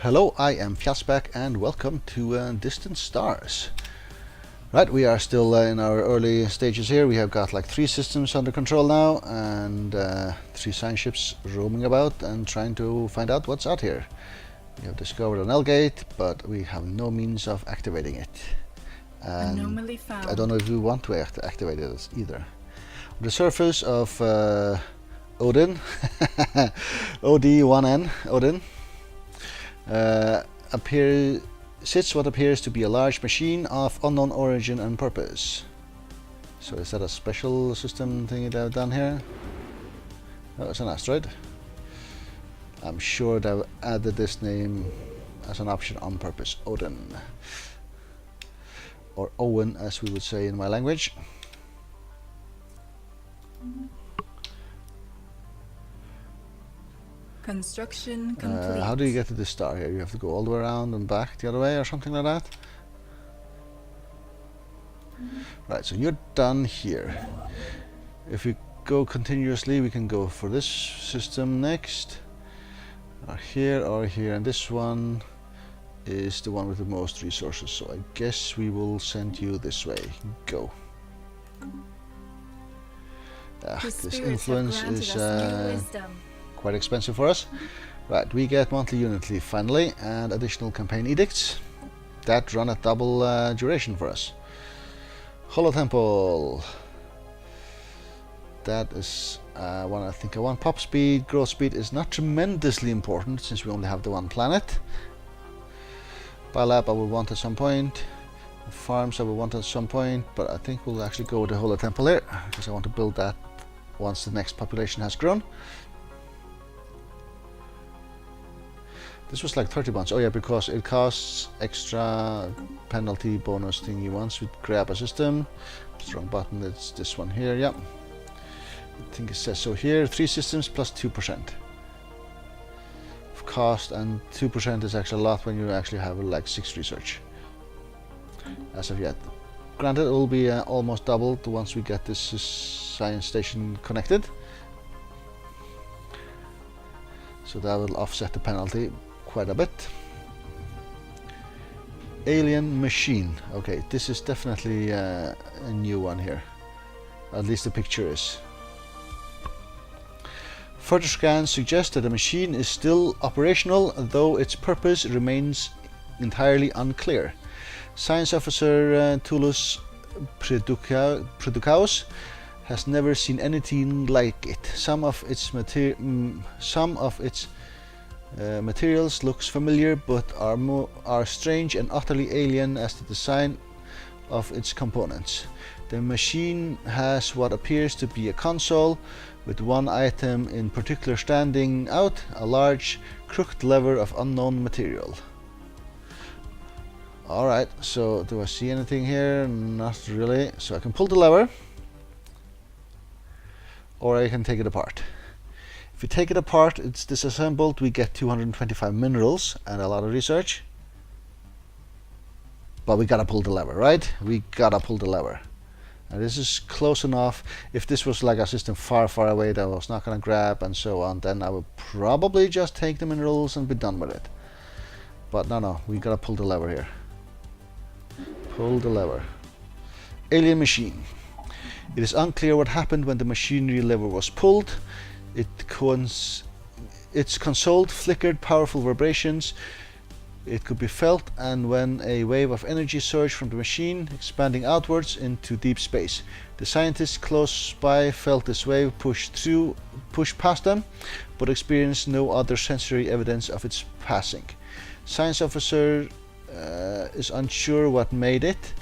Hello, I am Fjallsback and welcome to Distant Stars. Right, we are still in our early stages here. We have got like 3 systems under control now and 3 science ships roaming about and trying to find out what's out here. We have discovered an L-gate, but we have no means of activating it. And Anomaly found. I don't know if we want to activate it either. On the surface of Odin, OD1N, Odin, sits what appears to be a large machine of unknown origin and purpose. So is that a special system thing they've done here? Oh, it's an asteroid. I'm sure they've added this name as an option on purpose. Odin. Or Owen, as we would say in my language. Construction complete. How do you get to this star here? You have to go all the way around and back the other way or something like that? Right, so you're done here. If we go continuously, we can go for this system next. Or here, and this one is the one with the most resources. So I guess we will send you this way. Go. This influence is quite expensive for us. Right, we get monthly unity finally and additional campaign edicts that run at double duration for us. Holo Temple. That is one I think I want. Pop speed, growth speed is not tremendously important since we only have the one planet. Biolab I will want at some point. Farms I will want at some point, but I think we'll actually go with the Holo Temple here because I want to build that once the next population has grown. This was like 30 bonds. Oh yeah, because it costs extra penalty bonus thingy once we grab a system. Strong button, it's this one here, yeah. I think it says so here. 3 systems plus 2% of cost, and 2% is actually a lot when you actually have like 6 research. As of yet. Granted, it will be almost doubled once we get this science station connected. So that will offset the penalty quite a bit. Alien machine. Okay, this is definitely a new one here. At least the picture is. Further scans suggest that the machine is still operational, though its purpose remains entirely unclear. Science officer Tulus Preducaus has never seen anything like it. Some of its materials looks familiar, but are strange and utterly alien as the design of its components. The machine has what appears to be a console, with one item in particular standing out, a large crooked lever of unknown material. Alright, so do I see anything here? Not really. So I can pull the lever, or I can take it apart. If we take it apart, it's disassembled, we get 225 minerals and a lot of research. But we gotta pull the lever, right? We gotta pull the lever. And this is close enough. If this was like a system far, far away that I was not gonna grab and so on, then I would probably just take the minerals and be done with it. But no, we gotta pull the lever here. Pull the lever. Alien machine. It is unclear what happened when the machinery lever was pulled. Its console flickered powerful vibrations. It could be felt, and when a wave of energy surged from the machine, expanding outwards into deep space. The scientists close by felt this wave push past them, but experienced no other sensory evidence of its passing. Science officer is unsure what made it.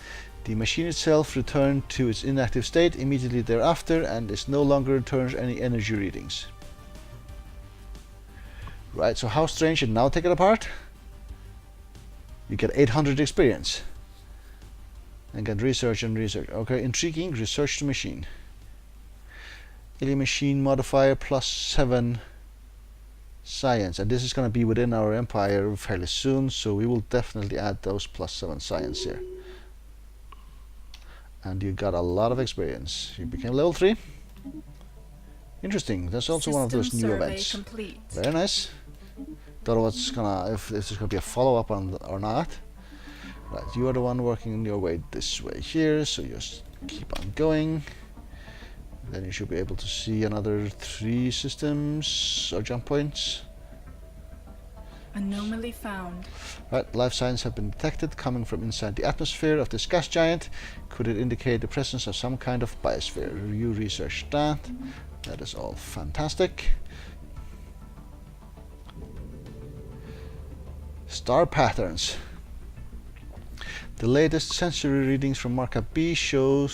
The machine itself returned to its inactive state immediately thereafter and is no longer returns any energy readings. Right, so how strange, and now take it apart. You get 800 experience. And get research and research. Okay, intriguing, research the machine. Alien machine modifier plus 7 science. And this is going to be within our empire fairly soon, so we will definitely add those plus 7 science here. And you got a lot of experience. You became level 3. Interesting. That's also one of those new events. Complete. Very nice. Don't know what's gonna if there's gonna be a follow-up on or not. Right, you are the one working your way this way here, so just keep on going. Then you should be able to see another 3 systems or jump points. Anomaly found. Right, life signs have been detected coming from inside the atmosphere of this gas giant. Could it indicate the presence of some kind of biosphere? You research that. That is all fantastic. Star patterns. The latest sensory readings from markup B showed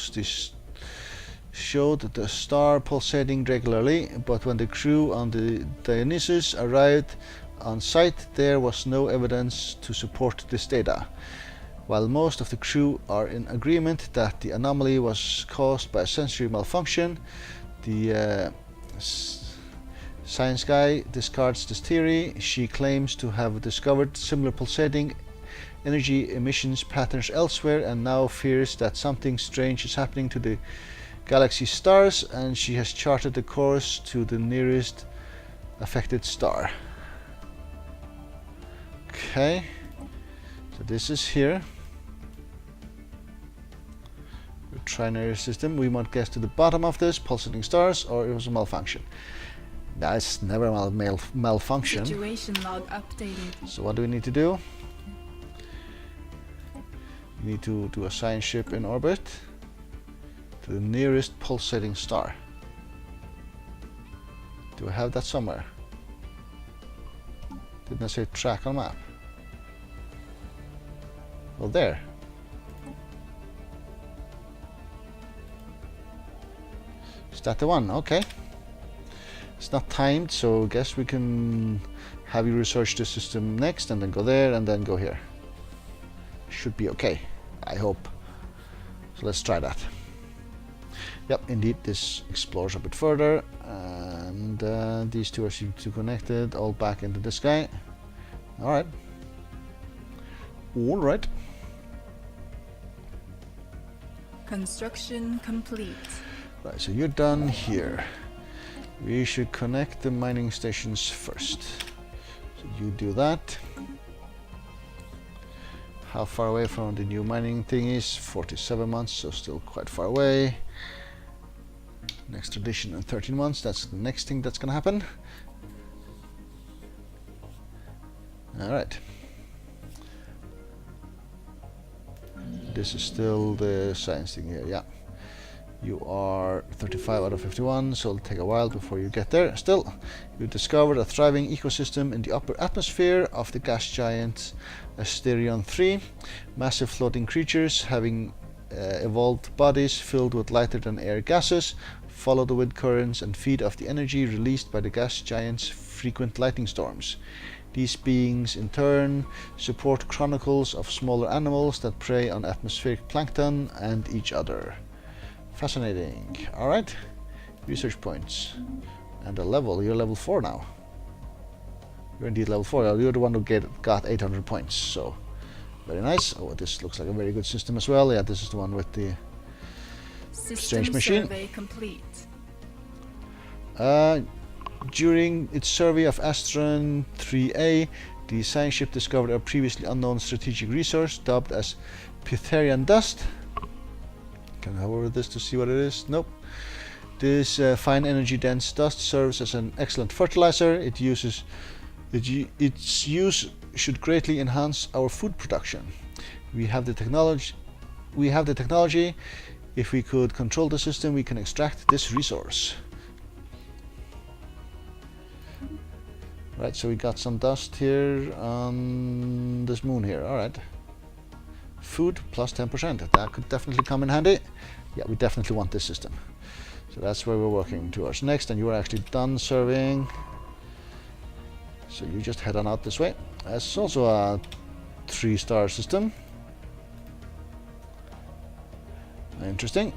the star pulsating regularly, but when the crew on the Dionysus arrived on site, there was no evidence to support this data. While most of the crew are in agreement that the anomaly was caused by a sensory malfunction, the science guy discards this theory. She claims to have discovered similar pulsating energy emissions patterns elsewhere and now fears that something strange is happening to the galaxy's stars, and she has charted the course to the nearest affected star. Okay, so this is here. The trinary system. We might guess to the bottom of this, pulsating stars, or it was a malfunction. That's never a malfunction. Situation log updated. So what do we need to do? We need to do a science ship in orbit to the nearest pulsating star. Do I have that somewhere? Didn't I say track on map? Well, there. Is that the one? Okay. It's not timed, so I guess we can have you research the system next and then go there and then go here. Should be okay, I hope. So let's try that. Yep, indeed, this explores a bit further, and these two are seem to be connected, all back into the sky. Alright. Alright. Construction complete. Right, so you're done here. We should connect the mining stations first. So you do that. How far away from the new mining thing is? 47 months, so still quite far away. Next addition in 13 months, that's the next thing that's gonna happen. Alright. This is still the science thing here, yeah. You are 35 out of 51, so it'll take a while before you get there. Still, you discovered a thriving ecosystem in the upper atmosphere of the gas giant Asterion 3. Massive floating creatures having evolved bodies filled with lighter than air gases follow the wind currents and feed off the energy released by the gas giant's frequent lightning storms. These beings in turn support chronicles of smaller animals that prey on atmospheric plankton and each other. Fascinating. Alright. Research points. And a level. You're level 4 now. You're indeed level 4. You're the one who got 800 points. So, very nice. Oh, this looks like a very good system as well. Yeah, this is the one with the strange machine. Survey complete. During its survey of Astron 3A, the science ship discovered a previously unknown strategic resource dubbed as Pytherian dust. Can I hover this to see what it is? Nope. This fine energy dense dust serves as an excellent fertilizer. Its use should greatly enhance our food production. We have the technology. If we could control the system, we can extract this resource. Right, so we got some dust here on this moon here. Alright. Food plus 10%. That could definitely come in handy. Yeah, we definitely want this system. So that's where we're working towards next, and you are actually done serving. So you just head on out this way. It's also a 3-star system. Interesting.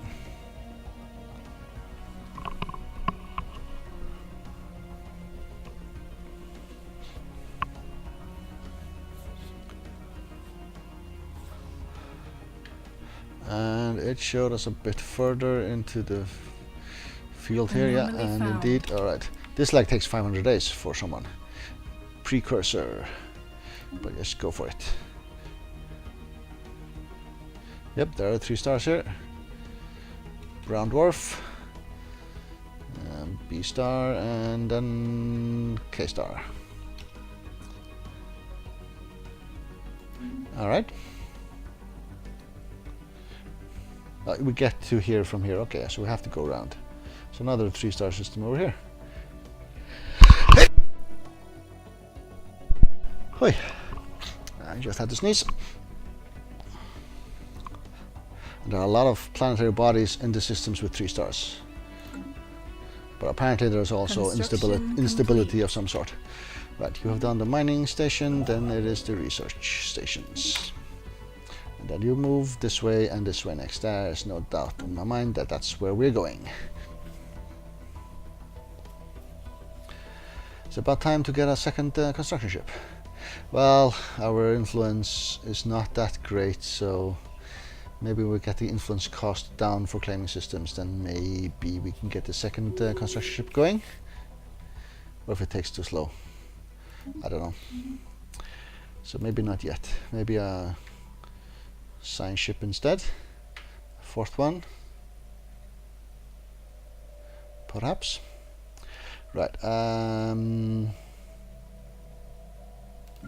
And it showed us a bit further into the field here, yeah, and indeed, alright. This like takes 500 days for someone. precursor. But just go for it. Yep, there are 3 stars here. Brown dwarf, B star, and then K star. Alright. We get to here from here. Okay, so we have to go around. So another 3-star system over here. Hoi. I just had to sneeze. There are a lot of planetary bodies in the systems with 3 stars. But apparently there's also instability of some sort. Right, you have done the mining station, then it is the research stations. And then you move this way and this way next. There's no doubt in my mind that that's where we're going. It's about time to get a second construction ship. Well, our influence is not that great, so maybe we'll get the influence cost down for claiming systems, then maybe we can get the second construction ship going. Or if it takes too slow. I don't know. So maybe not yet. Maybe a science ship instead. 4th one. Perhaps. Right.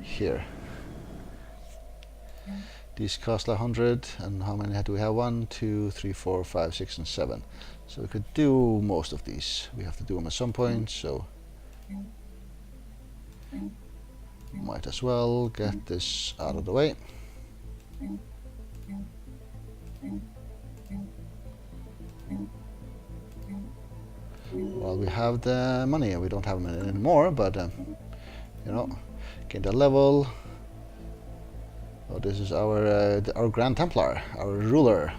Here. These cost 100, and how many do we have? 1, 2, 3, 4, 5, 6, and 7. So we could do most of these. We have to do them at some point, so might as well get this out of the way. Well, we have the money. We don't have them anymore, but you know, gain the level. Oh, this is our Grand Templar, our ruler.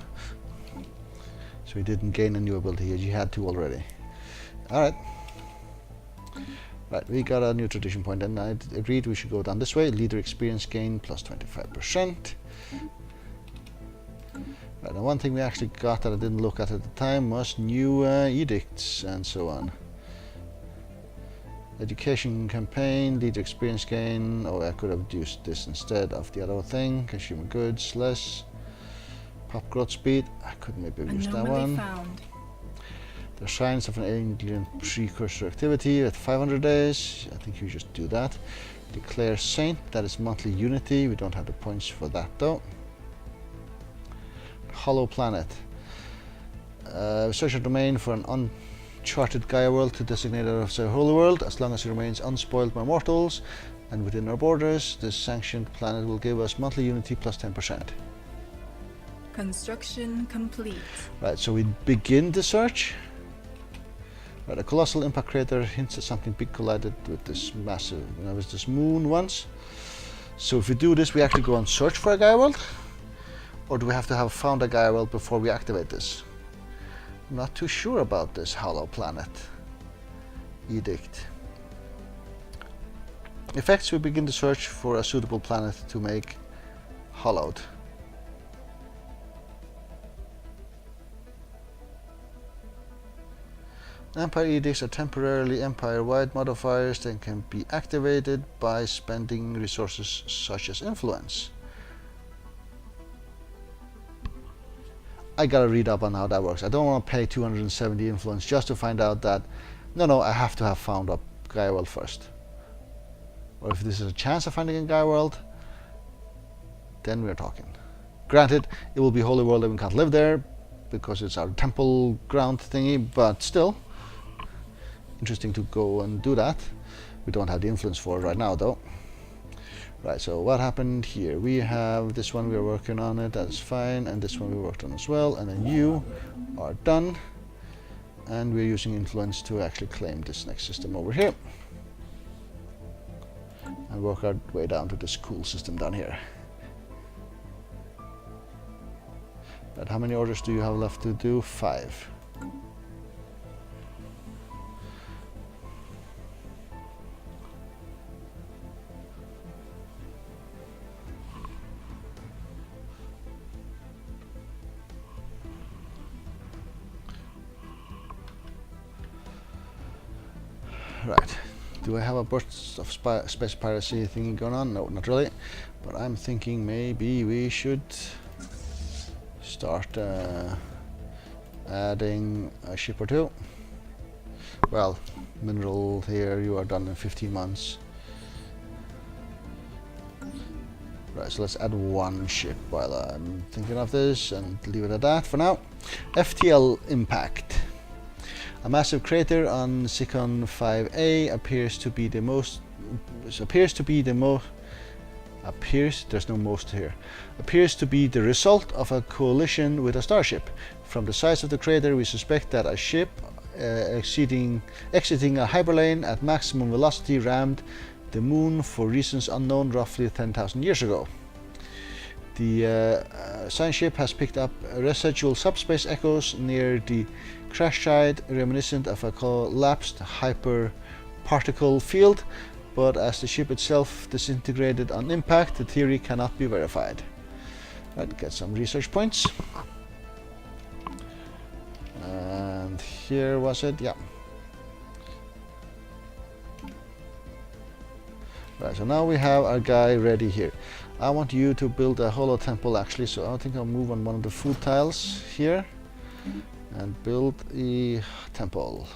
So he didn't gain a new ability. He had 2 already. All right. Right, we got a new tradition point, and I agreed we should go down this way. Leader experience gain plus 25%. Right, and one thing we actually got that I didn't look at the time was new edicts and so on. Education campaign, leader experience gain. Oh, I could have used this instead of the other thing. Consumer goods, less. Pop growth speed. I could maybe have used that one. Found. The signs of an alien precursor activity at 500 days. I think you just do that. Declare saint. That is monthly unity. We don't have the points for that though. Hollow planet. Search a domain for an uncharted Gaia world to designate it as a holy world. As long as it remains unspoiled by mortals and within our borders, this sanctioned planet will give us monthly unity plus 10%. Construction complete. Right, so we begin the search. Right, a colossal impact crater hints at something big collided with this massive, there was this moon once. So if we do this, we actually go and search for a Gaia world? Or do we have to have found a Gaia world before we activate this? I'm not too sure about this hollow planet edict. Effects: we begin the search for a suitable planet to make hollowed. Empire edicts are temporarily empire-wide modifiers that can be activated by spending resources such as influence. I gotta read up on how that works. I don't want to pay 270 influence just to find out that no, I have to have found a Gaia world first. Or if this is a chance of finding a Gaia world, then we're talking. Granted, it will be holy world and we can't live there because it's our temple ground thingy, but still interesting to go and do that. We don't have the influence for it right now though. Right, so what happened here? We have this one, we're working on it, that's fine, and this one we worked on as well, and then you are done, and we're using influence to actually claim this next system over here and work our way down to this cool system down here. But how many orders do you have left to do? 5. Right, Do I have a burst of space piracy thing going on? No, not really. But I'm thinking maybe we should start adding a ship or two. Well, mineral here, you are done in 15 months. Right, so let's add one ship while I'm thinking of this and leave it at that for now. FTL impact. A massive crater on Sikon 5A appears to be the most. There's no most here. Appears to be the result of a collision with a starship. From the size of the crater, we suspect that a ship exiting a hyperlane at maximum velocity rammed the moon for reasons unknown roughly 10,000 years ago. The science ship has picked up residual subspace echoes near the crash site reminiscent of a collapsed hyperparticle field, but as the ship itself disintegrated on impact, the theory cannot be verified. Right, get some research points. And here was it, yeah. Right, so now we have our guy ready here. I want you to build a holo temple actually, so I think I'll move on one of the food tiles here and build a temple.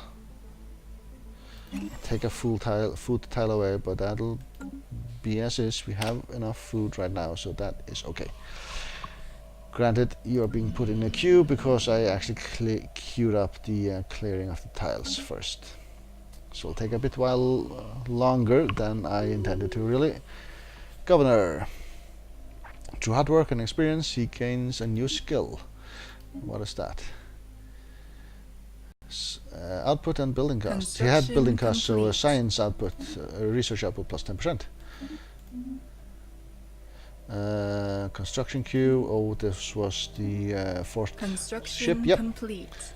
Take a food tile away, but that'll be as is. We have enough food right now, so that is okay. Granted, you are being put in a queue because I actually queued up the clearing of the tiles first. So it'll take a bit while longer than I intended to, really. Governor. Through hard work and experience, he gains a new skill. What is that? Output and building costs. He had building costs, so a science output, research output plus 10%. Construction queue. Oh, this was the fourth ship. Yep. Complete.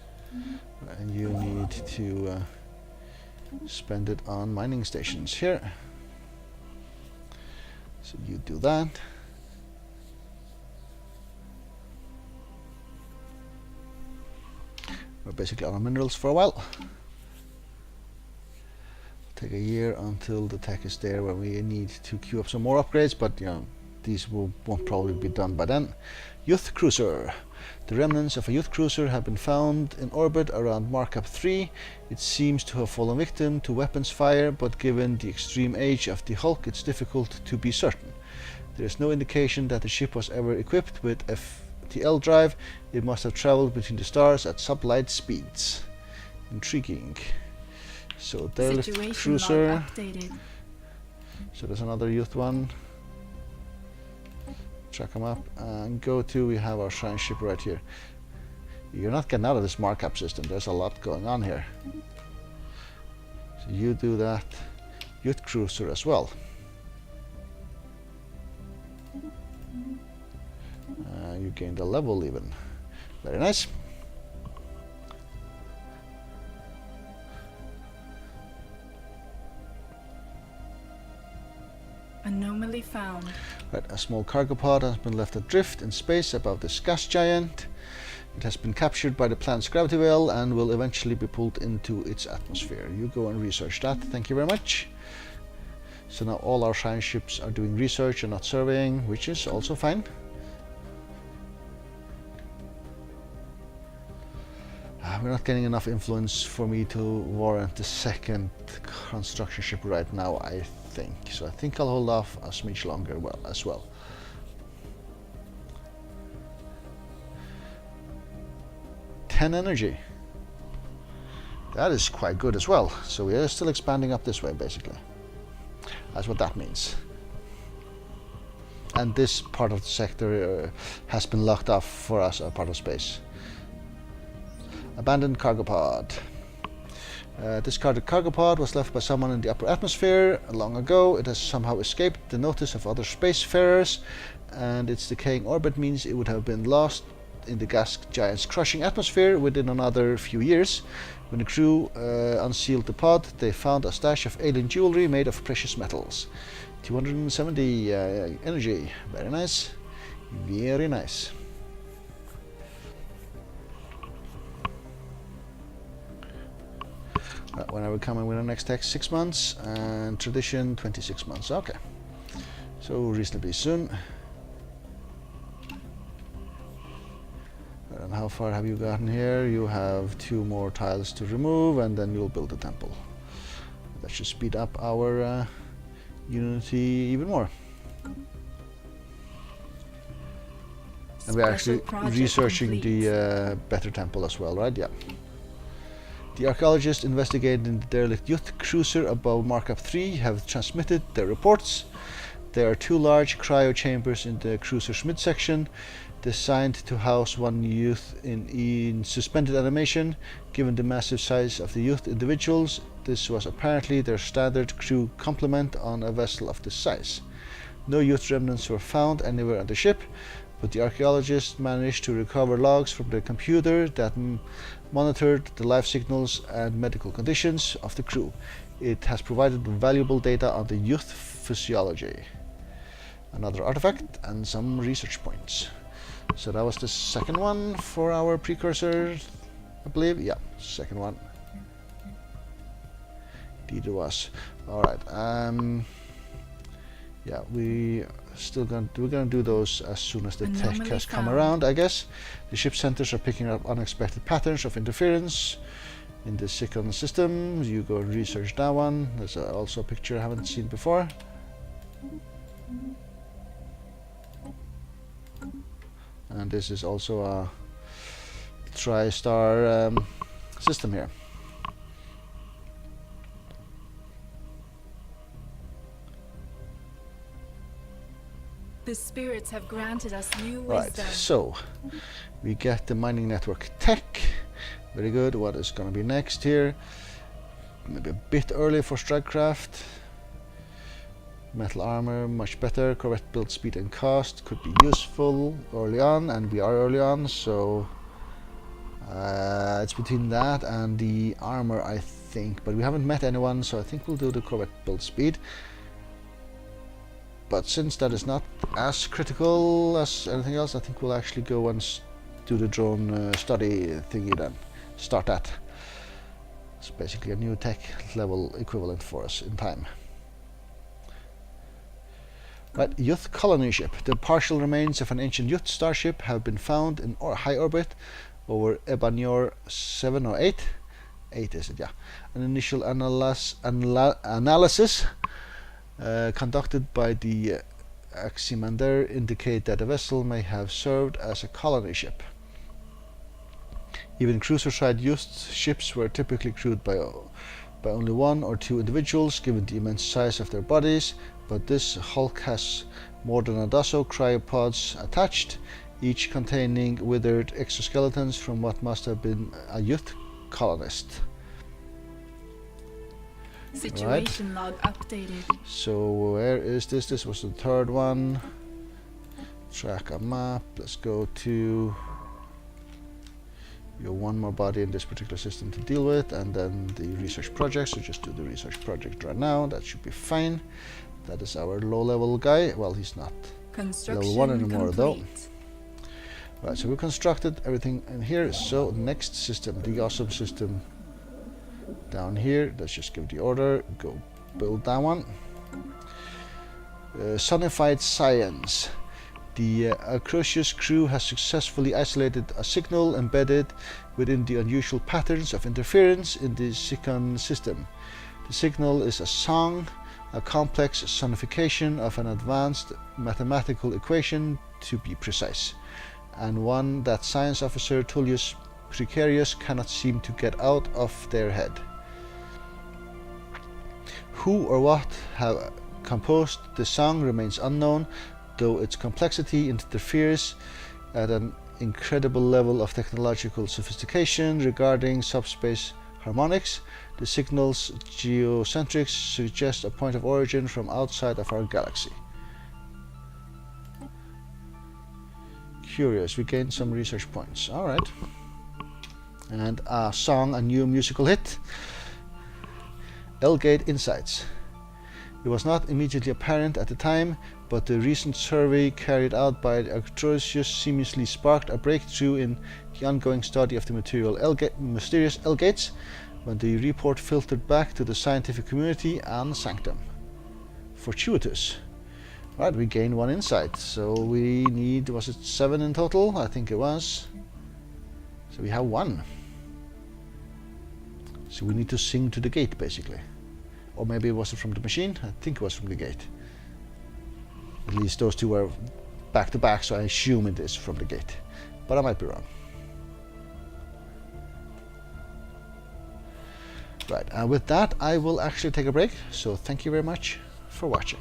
And you need to spend it on mining stations here. So you do that. We're basically out of minerals for a while. Take a year until the tech is there where we need to queue up some more upgrades, but you know, these won't probably be done by then. Youth cruiser. The remnants of a youth cruiser have been found in orbit around Markup 3. It seems to have fallen victim to weapons fire, but given the extreme age of the Hulk, it's difficult to be certain. There is no indication that the ship was ever equipped with FTL drive. It must have traveled between the stars at sublight speeds. Intriguing. So there's the cruiser. So there's another youth one. Track them up and go to, we have our shrine ship right here. You're not getting out of this markup system, there's a lot going on here. So you do that youth cruiser as well. You gained a level even. Very nice. Anomaly found. Right, a small cargo pod has been left adrift in space above this gas giant. It has been captured by the planet's gravity well and will eventually be pulled into its atmosphere. You go and research that. Thank you very much. So now all our science ships are doing research and not surveying, which is also fine. We're not getting enough influence for me to warrant the second construction ship right now, I think. So I think I'll hold off a smidge longer as well. Ten energy. That is quite good as well. So we are still expanding up this way, basically. That's what that means. And this part of the sector has been locked off for us, a part of space. Abandoned cargo pod. Discarded cargo pod was left by someone in the upper atmosphere long ago. It has somehow escaped the notice of other spacefarers, and its decaying orbit means it would have been lost in the gas giant's crushing atmosphere within another few years. When the crew unsealed the pod, they found a stash of alien jewelry made of precious metals. 270 energy. Very nice. Very nice. When are we coming with our next tech? 6 months, and tradition 26 months. Okay, so reasonably soon. And how far have you gotten here? You have 2 more tiles to remove, and then you'll build a temple. That should speed up our Unity even more. And we're actually researching the better temple as well, right? Yeah. The archaeologists investigating the derelict youth cruiser above Markup 3 have transmitted their reports. There are 2 large cryo chambers in the cruiser's midsection, designed to house 1 youth in suspended animation. Given the massive size of the youth individuals, this was apparently their standard crew complement on a vessel of this size. No youth remnants were found anywhere on the ship, but the archaeologists managed to recover logs from the computer that monitored the life signals and medical conditions of the crew. It has provided valuable data on the youth physiology. Another artifact and some research points. So that was the second one for our precursor, I believe. Yeah, second one. Indeed it was. Alright, yeah, we're gonna do those as soon as the tech has come around, I guess. The ship centers are picking up unexpected patterns of interference in the Sikon system. You go and research that one. There's also a picture I haven't seen before. And this is also a tri-star system here. The spirits have granted us new Right, wisdom. so we get the mining network tech. Very good. What is going to be next here? Maybe a bit early for Strikecraft. Metal armor, much better. Correct build speed and cost could be useful early on, and we are early on, so it's between that and the armor, I think. But we haven't met anyone, so I think we'll do the correct build speed. But since that is not as critical as anything else, I think we'll actually go and do the drone study thingy then. Start that. It's basically a new tech level equivalent for us in time. Right, Youth colony ship. The partial remains of an ancient Youth starship have been found in high orbit over Ebanior 7 or 8. 8 is it, yeah. An initial analysis conducted by the Aximander indicate that the vessel may have served as a colony ship. Even cruiser-side Youth ships were typically crewed by only 1 or 2 individuals, given the immense size of their bodies, but this hulk has more than a dozen cryopods attached, each containing withered exoskeletons from what must have been a Youth colonist. Situation log updated. So where is this? This was the third one. Track a map. Let's go to your 1 more body in this particular system to deal with, and then the research project. So just do the research project right now. That should be fine. That is our low-level guy. Well, he's not level 1 anymore, though. Right, so we constructed everything in here. So next system, the awesome system down here. Let's just give the order. Go build that one. Sonified science. The Acrosius crew has successfully isolated a signal embedded within the unusual patterns of interference in the Sikon system. The signal is a song, a complex sonification of an advanced mathematical equation, to be precise, and one that science officer Tullius Precarius cannot seem to get out of their head. Who or what have composed the song remains unknown, though its complexity interferes at an incredible level of technological sophistication regarding subspace harmonics. The signal's geocentrics suggest a point of origin from outside of our galaxy. Curious, we gained some research points. Alright. And a song, a new musical hit. Elgate Insights. It was not immediately apparent at the time, but the recent survey carried out by Acrosius seemingly sparked a breakthrough in the ongoing study of the mysterious Elgates. when the report filtered back to the scientific community and Sanctum. Fortuitous. Right, we gained 1 insight, so we need, was it 7 in total? I think it was. So we have 1. So we need to sing to the gate, basically. Or maybe it wasn't from the machine? I think it was from the gate. At least those two were back to back, so I assume it is from the gate. But I might be wrong. Right, and with that I will actually take a break, so thank you very much for watching.